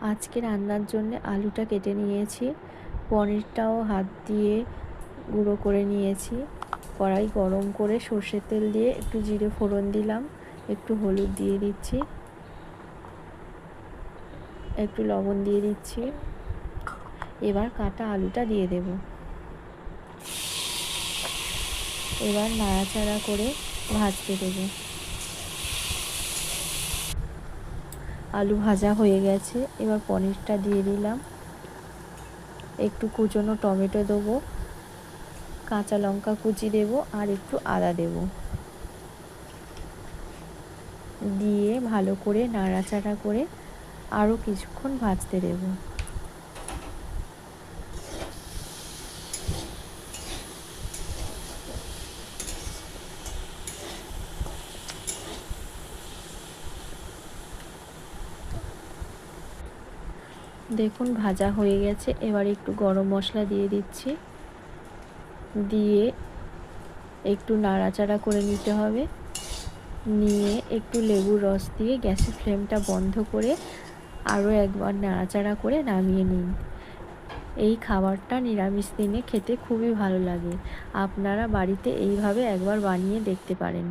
আজকে রান্নার জন্য আলুটা কেটে নিয়েছি, পনিরটাও হাত দিয়ে গুঁড়ো করে নিয়েছি। কড়াই গরম করে সর্ষের তেল দিয়ে একটু জিরে ফোড়ন দিলাম, একটু হলুদ দিয়ে দিচ্ছি, একটু লবণ দিয়ে দিচ্ছি। এবার কাটা আলুটা দিয়ে দেব। এবার নাড়াচাড়া করে ভাজতে দেব। আলু ভাজা হয়ে গেছে, এবার পনিরটা দিয়ে দিলাম, একটু কুচনো টমেটো দেবো, কাঁচা লঙ্কা কুচি দেব আর একটু আদা দেব, দিয়ে ভালো করে নাড়াচাড়া করে আরও কিছুক্ষণ ভাজতে দেব। দেখুন ভাজা হয়ে গেছে। এবার একটু গরম মশলা দিয়ে দিচ্ছি, দিয়ে একটু নাড়াচাড়া করে নিতে হবে। নিয়ে একটু লেবুর রস দিয়ে গ্যাসের ফ্লেমটা বন্ধ করে আরও একবার নাড়াচাড়া করে নামিয়ে নিন। এই খাবারটা নিরামিষ দিনে খেতে খুবই ভালো লাগে। আপনারা বাড়িতে এইভাবে একবার বানিয়ে দেখতে পারেন।